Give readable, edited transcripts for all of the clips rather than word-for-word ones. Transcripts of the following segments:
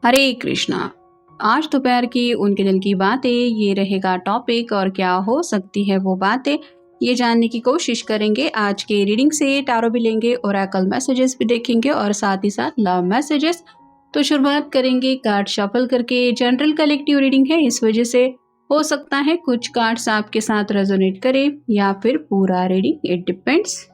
हरे कृष्णा। आज दोपहर की उनके दिल की बातें ये रहेगा टॉपिक और क्या हो सकती है वो बातें, ये जानने की कोशिश करेंगे। आज के रीडिंग से टारो भी लेंगे, ओरेकल मैसेजेस भी देखेंगे और साथ ही साथ लव मैसेजेस। तो शुरुआत करेंगे कार्ड शफल करके। जनरल कलेक्टिव रीडिंग है, इस वजह से हो सकता है कुछ कार्ड्स आपके साथ रेजोनेट करे या फिर पूरा रीडिंग, इट डिपेंड्स।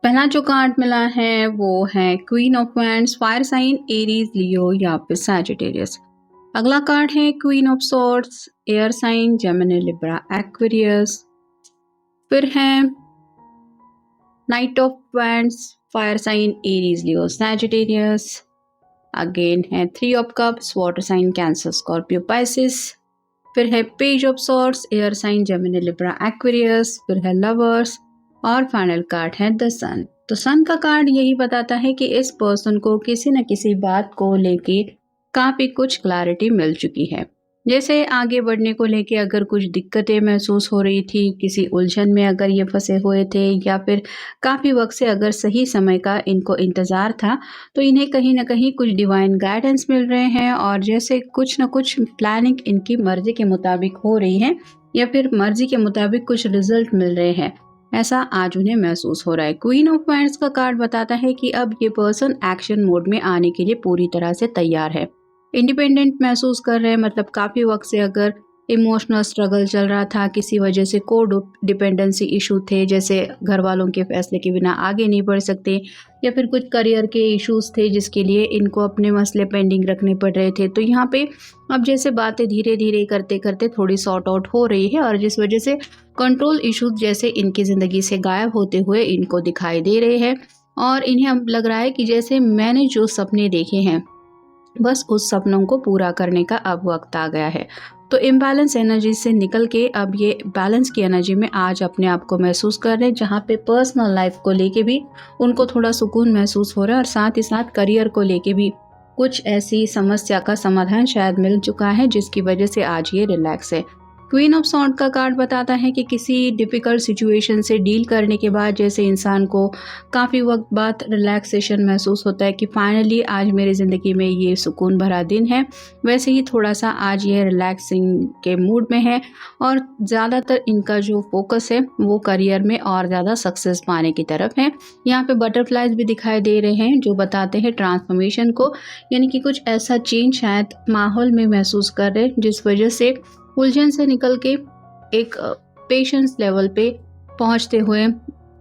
पहला जो कार्ड मिला है वो है queen of wands, fire sign Aries, Leo या फिर सैजिटेरियस। अगला कार्ड है queen of swords, air sign Gemini, Libra, Aquarius. फिर है knight of wands, fire sign Aries, Leo, Sagittarius. Again है three of cups, water sign Cancer, Scorpio, Pisces. फिर है page of swords, air sign Gemini, Libra, Aquarius. फिर है lovers और final card है the sun. तो सन का card यही बताता है कि इस पर्सन को किसी न किसी बात को लेके काफी कुछ क्लैरिटी मिल चुकी है। जैसे आगे बढ़ने को लेके अगर कुछ दिक्कतें महसूस हो रही थी, किसी उलझन में अगर ये फंसे हुए थे या फिर काफ़ी वक्त से अगर सही समय का इनको इंतज़ार था, तो इन्हें कहीं ना कहीं कुछ डिवाइन गाइडेंस मिल रहे हैं और जैसे कुछ ना कुछ प्लानिंग इनकी मर्जी के मुताबिक हो रही है या फिर मर्जी के मुताबिक कुछ रिजल्ट मिल रहे हैं, ऐसा आज उन्हें महसूस हो रहा है। क्वीन ऑफ वांड्स का कार्ड बताता है कि अब ये पर्सन एक्शन मोड में आने के लिए पूरी तरह से तैयार है। इंडिपेंडेंट महसूस कर रहे हैं, मतलब काफ़ी वक्त से अगर इमोशनल स्ट्रगल चल रहा था, किसी वजह से को डिपेंडेंसी इशू थे, जैसे घर वालों के फैसले के बिना आगे नहीं बढ़ सकते या फिर कुछ करियर के इश्यूज थे जिसके लिए इनको अपने मसले पेंडिंग रखने पड़ रहे थे। तो यहाँ पे अब जैसे बातें धीरे धीरे करते करते थोड़ी सॉर्ट आउट हो रही है और जिस वजह से कंट्रोल इश्यूज जैसे इनकी ज़िंदगी से गायब होते हुए इनको दिखाई दे रहे हैं और इन्हें अब लग रहा है कि जैसे मैंने जो सपने देखे हैं बस उस सपनों को पूरा करने का अब वक्त आ गया है। तो इम्बैलेंस एनर्जी से निकल के अब ये बैलेंस की एनर्जी में आज अपने आप को महसूस कर रहे हैं, जहाँ पे पर्सनल लाइफ को लेके भी उनको थोड़ा सुकून महसूस हो रहा है और साथ ही साथ करियर को लेके भी कुछ ऐसी समस्या का समाधान शायद मिल चुका है जिसकी वजह से आज ये रिलैक्स है। क्वीन ऑफ सॉर्ड का कार्ड बताता है कि किसी डिफ़िकल्ट सिचुएशन से डील करने के बाद जैसे इंसान को काफ़ी वक्त बाद रिलैक्सेशन महसूस होता है कि फाइनली आज मेरी ज़िंदगी में ये सुकून भरा दिन है, वैसे ही थोड़ा सा आज ये रिलैक्सिंग के मूड में है और ज़्यादातर इनका जो फोकस है वो करियर में और ज़्यादा सक्सेस पाने की तरफ है। यहाँ पे बटरफ्लाइज भी दिखाई दे रहे हैं जो बताते हैं ट्रांसफॉर्मेशन को, यानी कि कुछ ऐसा चेंज शायद माहौल में महसूस कर रहे हैं जिस वजह से उलझन से निकल के एक पेशेंस लेवल पे पहुंचते हुए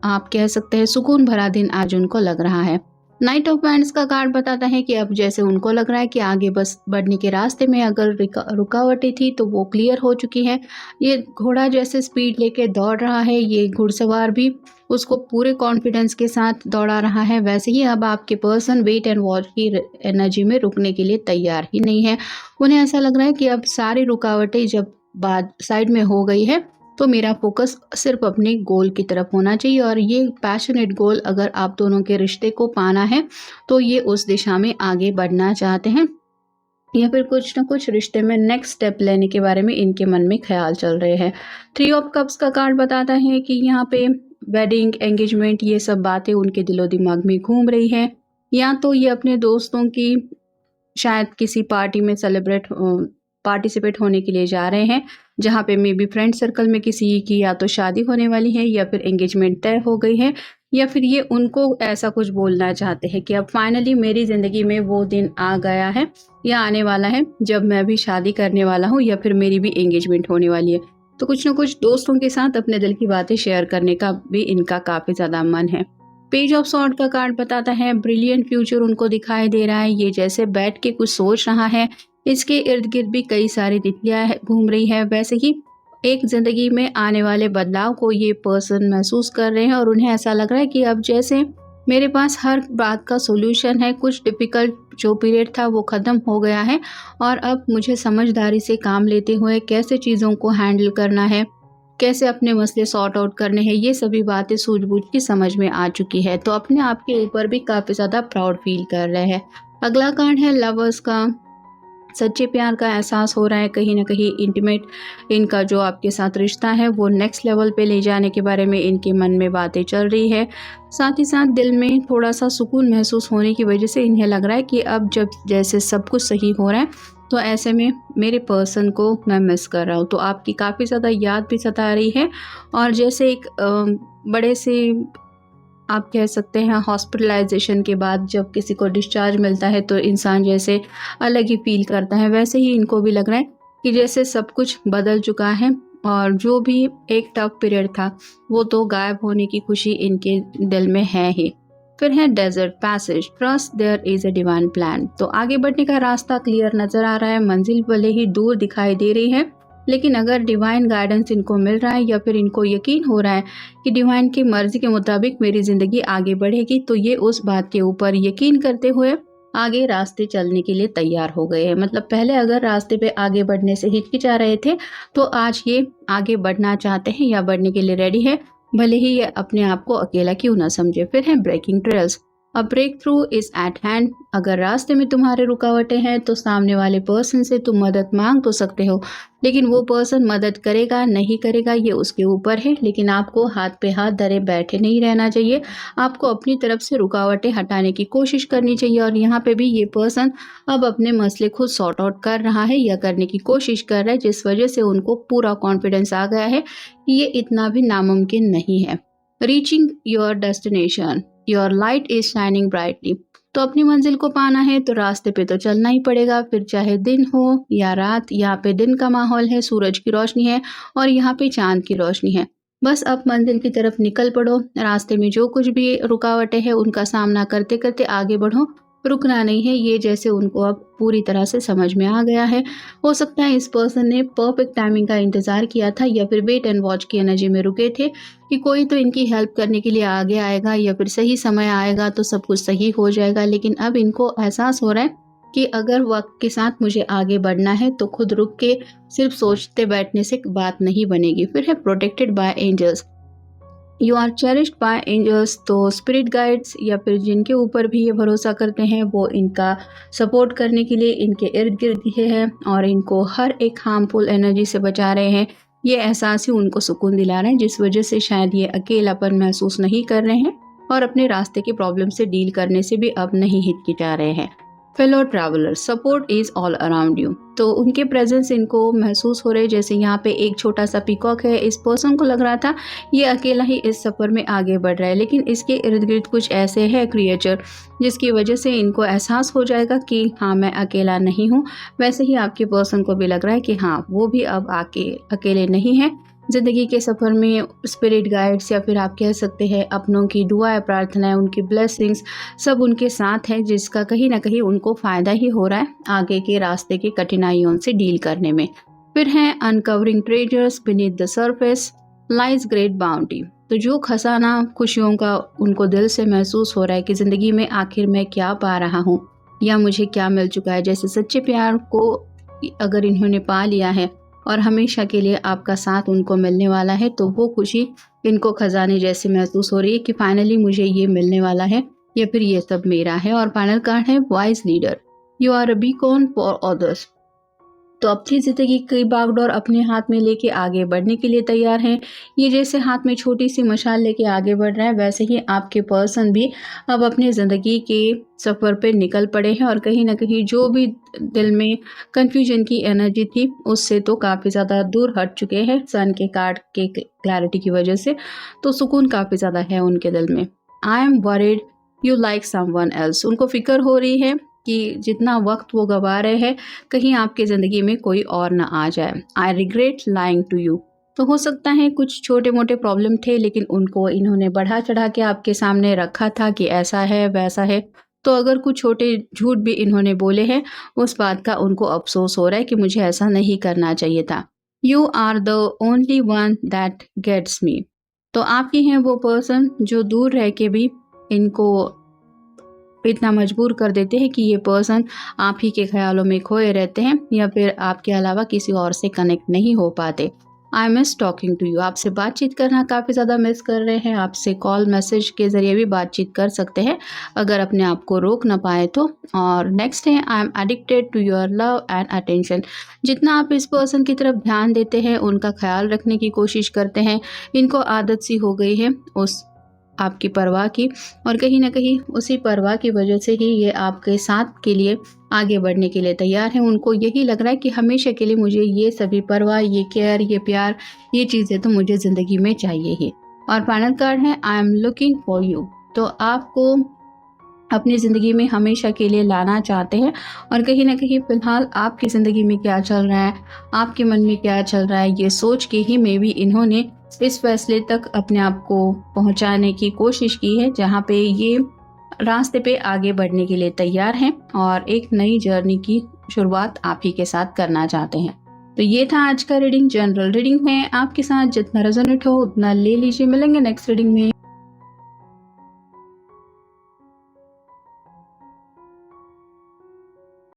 आप कह सकते हैं सुकून भरा दिन आज उनको लग रहा है। नाइट ऑफ वांड्स का कार्ड बताता है कि अब जैसे उनको लग रहा है कि आगे बस बढ़ने के रास्ते में अगर रुकावटें थी तो वो क्लियर हो चुकी है। ये घोड़ा जैसे स्पीड लेके दौड़ रहा है, ये घुड़सवार भी उसको पूरे कॉन्फिडेंस के साथ दौड़ा रहा है, वैसे ही अब आपके पर्सन वेट एंड वॉच की एनर्जी में रुकने के लिए तैयार ही नहीं है। उन्हें ऐसा लग रहा है कि अब सारी रुकावटें जब बाद साइड में हो गई है तो मेरा फोकस सिर्फ अपने गोल की तरफ होना चाहिए और ये पैशनेट गोल अगर आप दोनों के रिश्ते को पाना है तो ये उस दिशा में आगे बढ़ना चाहते हैं। या फिर कुछ ना कुछ रिश्ते में नेक्स्ट स्टेप लेने के बारे में इनके मन में ख्याल चल रहे हैं। 3 ऑफ कप्स का कार्ड बताता है कि यहाँ पे वेडिंग, एंगेजमेंट ये सब बातें उनके दिलो दिमाग में घूम रही हैं। या तो ये अपने दोस्तों की शायद किसी पार्टी में पार्टिसिपेट होने के लिए जा रहे हैं, जहाँ पे मे बी फ्रेंड सर्कल में किसी की या तो शादी होने वाली है या फिर एंगेजमेंट तय हो गई है, या फिर ये उनको ऐसा कुछ बोलना चाहते हैं कि अब फाइनली मेरी ज़िंदगी में वो दिन आ गया है या आने वाला है जब मैं भी शादी करने वाला हूँ या फिर मेरी भी एंगेजमेंट होने वाली है। तो कुछ ना कुछ दोस्तों के साथ अपने दिल की बातें शेयर करने का भी इनका काफ़ी ज़्यादा मन है। पेज ऑफ सॉर्ड का कार्ड बताता है ब्रिलियंट फ्यूचर उनको दिखाई दे रहा है। ये जैसे बैठ के कुछ सोच रहा है, इसके इर्द गिर्द भी कई सारी तितलियां घूम रही है। वैसे ही एक जिंदगी में आने वाले बदलाव को ये पर्सन महसूस कर रहे हैं और उन्हें ऐसा लग रहा है कि अब जैसे मेरे पास हर बात का सोल्यूशन है, कुछ डिफ़िकल्ट जो पीरियड था वो ख़त्म हो गया है और अब मुझे समझदारी से काम लेते हुए कैसे चीज़ों को हैंडल करना है, कैसे अपने मसले सॉर्ट आउट करने हैं, ये सभी बातें सूझबूझ की समझ में आ चुकी है। तो अपने आप के ऊपर भी काफ़ी ज़्यादा प्राउड फील कर रहे हैं। अगला कार्ड है लवर्स का। सच्चे प्यार का एहसास हो रहा है, कहीं ना कहीं इंटीमेट इनका जो आपके साथ रिश्ता है वो नेक्स्ट लेवल पे ले जाने के बारे में इनके मन में बातें चल रही है। साथ ही साथ दिल में थोड़ा सा सुकून महसूस होने की वजह से इन्हें लग रहा है कि अब जब जैसे सब कुछ सही हो रहा है तो ऐसे में मेरे पर्सन को मैं मिस कर रहा हूँ। तो आपकी काफ़ी ज़्यादा याद भी सता रही है और जैसे एक बड़े से आप कह सकते हैं हॉस्पिटलाइजेशन के बाद जब किसी को डिस्चार्ज मिलता है तो इंसान जैसे अलग ही फील करता है, वैसे ही इनको भी लग रहा है कि जैसे सब कुछ बदल चुका है और जो भी एक टफ पीरियड था वो तो गायब होने की खुशी इनके दिल में है ही। फिर है desert passage, trust there is a divine plan. तो आगे बढ़ने का रास्ता क्लियर नजर आ रहा है, मंजिल भले ही दूर दिखाई दे रही है लेकिन अगर डिवाइन गाइडेंस इनको मिल रहा है या फिर इनको यकीन हो रहा है कि डिवाइन की मर्जी के मुताबिक मेरी ज़िंदगी आगे बढ़ेगी, तो ये उस बात के ऊपर यकीन करते हुए आगे रास्ते चलने के लिए तैयार हो गए हैं। मतलब पहले अगर रास्ते पे आगे बढ़ने से हिचकिचा रहे थे तो आज ये आगे बढ़ना चाहते हैं या बढ़ने के लिए रेडी है, भले ही ये अपने आप को अकेला क्यों ना समझे। फिर है breaking trails, a breakthrough is at hand. अगर रास्ते में तुम्हारे रुकावटें हैं तो सामने वाले पर्सन से तुम मदद मांग तो सकते हो, लेकिन वो पर्सन मदद करेगा नहीं करेगा ये उसके ऊपर है। लेकिन आपको हाथ पे हाथ धरे बैठे नहीं रहना चाहिए, आपको अपनी तरफ से रुकावटें हटाने की कोशिश करनी चाहिए। और यहाँ पे भी ये पर्सन अब अपने मसले खुद सॉर्ट आउट कर रहा है या करने की कोशिश कर रहा है, जिस वजह से उनको पूरा कॉन्फिडेंस आ गया है कि ये इतना भी नामुमकिन नहीं है। Reaching your destination, your light is shining brightly. तो अपनी मंजिल को पाना है तो रास्ते पे तो चलना ही पड़ेगा, फिर चाहे दिन हो या रात। यहाँ पे दिन का माहौल है, सूरज की रोशनी है और यहाँ पे चांद की रोशनी है। बस अब मंजिल की तरफ निकल पड़ो, रास्ते में जो कुछ भी रुकावटें हैं उनका सामना करते करते आगे बढ़ो, रुकना नहीं है। ये जैसे उनको अब पूरी तरह से समझ में आ गया है। हो सकता है इस पर्सन ने परफेक्ट टाइमिंग का इंतज़ार किया था या फिर वेट एंड वॉच की एनर्जी में रुके थे कि कोई तो इनकी हेल्प करने के लिए आगे आएगा या फिर सही समय आएगा तो सब कुछ सही हो जाएगा। लेकिन अब इनको एहसास हो रहा है कि अगर वक्त के साथ मुझे आगे बढ़ना है तो खुद रुक के सिर्फ सोचते बैठने से बात नहीं बनेगी। फिर है protected by angels, you are cherished by angels. तो स्पिरिट गाइड्स या फिर जिनके ऊपर भी ये भरोसा करते हैं वो इनका सपोर्ट करने के लिए इनके इर्द गिर्द ही है और इनको हर एक हार्मफुल एनर्जी से बचा रहे हैं। ये एहसास ही उनको सुकून दिला रहे हैं, जिस वजह से शायद ये अकेलापन महसूस नहीं कर रहे हैं और अपने रास्ते के प्रॉब्लम से डील करने से भी अब नहीं हिचकिचा रहे हैं। Fellow traveller, support is all around you. तो उनके प्रेजेंस इनको महसूस हो रहे, जैसे यहाँ पे एक छोटा सा पीकॉक है। इस पर्सन को लग रहा था ये अकेला ही इस सफ़र में आगे बढ़ रहा है, लेकिन इसके इर्द गिर्द कुछ ऐसे है क्रिएचर जिसकी वजह से इनको एहसास हो जाएगा कि हाँ मैं अकेला नहीं हूँ। वैसे ही आपके पर्सन को भी लग रहा है कि हाँ वो भी अब अकेले नहीं है। ज़िंदगी के सफ़र में स्पिरिट गाइड्स या फिर आप कह सकते हैं अपनों की दुआएं, प्रार्थनाएं, उनकी ब्लेसिंग्स सब उनके साथ है, जिसका कहीं ना कहीं उनको फ़ायदा ही हो रहा है आगे के रास्ते की कठिनाइयों से डील करने में। फिर है uncovering treasures beneath the surface lies great bounty. तो जो खजाना खुशियों का उनको दिल से महसूस हो रहा है कि ज़िंदगी में आखिर मैं क्या पा रहा हूँ या मुझे क्या मिल चुका है। जैसे सच्चे प्यार को अगर इन्होंने पा लिया है और हमेशा के लिए आपका साथ उनको मिलने वाला है, तो वो खुशी इनको खजाने जैसे महसूस हो रही है कि फाइनली मुझे ये मिलने वाला है या फिर ये सब मेरा है। और फाइनल कार्ड है wise leader, you are a beacon for others. तो अपनी ज़िंदगी की बागडोर अपने हाथ में लेके आगे बढ़ने के लिए तैयार हैं। ये जैसे हाथ में छोटी सी मशाल लेके आगे बढ़ रहा है, वैसे ही आपके पर्सन भी अब अपनी ज़िंदगी के सफ़र पे निकल पड़े हैं और कहीं न कहीं जो भी दिल में कन्फ्यूजन की एनर्जी थी, उससे तो काफ़ी ज़्यादा दूर हट चुके हैं सन के कार्ड के क्लैरिटी की वजह से। तो सुकून काफ़ी ज़्यादा है उनके दिल में। I am worried you like someone else. उनको फ़िक्र हो रही है कि जितना वक़्त वो गँवा रहे हैं, कहीं आपकी ज़िंदगी में कोई और ना आ जाए। I regret lying to you. तो हो सकता है कुछ छोटे-मोटे प्रॉब्लम थे, लेकिन उनको इन्होंने बढ़ा-चढ़ा के आपके सामने रखा था कि ऐसा है, वैसा है। तो अगर कुछ छोटे झूठ भी इन्होंने बोले हैं, उस बात का उनको अफ़सोस हो रहा है कि मुझे ऐसा नहीं करना चाहिए था। You are the only one that gets me. तो आप ही हैं वो पर्सन जो दूर रह के भी इनको इतना मजबूर कर देते हैं कि ये पर्सन आप ही के ख़्यालों में खोए रहते हैं या फिर आपके अलावा किसी और से कनेक्ट नहीं हो पाते। I miss talking to you. आपसे बातचीत करना काफ़ी ज़्यादा मिस कर रहे हैं। आपसे कॉल मैसेज के ज़रिए भी बातचीत कर सकते हैं अगर अपने आप को रोक ना पाए तो। और नेक्स्ट है I am addicted to your love and attention. जितना आप इस पर्सन की तरफ ध्यान देते हैं, उनका ख्याल रखने की कोशिश करते हैं, इनको आदत सी हो गई है उस आपकी परवाह की, और कहीं न कहीं उसी परवाह की वजह से ही ये आपके साथ के लिए आगे बढ़ने के लिए तैयार हैं। उनको यही लग रहा है कि हमेशा के लिए मुझे ये सभी परवाह, ये केयर, ये प्यार, ये चीज़ें तो मुझे ज़िंदगी में चाहिए ही। और फाइनल कार्ड है I am looking for you. तो आपको अपनी ज़िंदगी में हमेशा के लिए लाना चाहते हैं और कहीं न कहीं फ़िलहाल आपकी ज़िंदगी में क्या चल रहा है, आपके मन में क्या चल रहा है, ये सोच के ही मेबी इन्होंने इस फ़ैसले तक अपने आप को पहुँचाने की कोशिश की है, जहाँ पे ये रास्ते पे आगे बढ़ने के लिए तैयार हैं और एक नई जर्नी की शुरुआत आप ही के साथ करना चाहते हैं। तो ये था आज का रीडिंग। जनरल रीडिंग में आपके साथ जितना रेज़ोनेट हो उतना ले लीजिए। मिलेंगे नेक्स्ट रीडिंग में।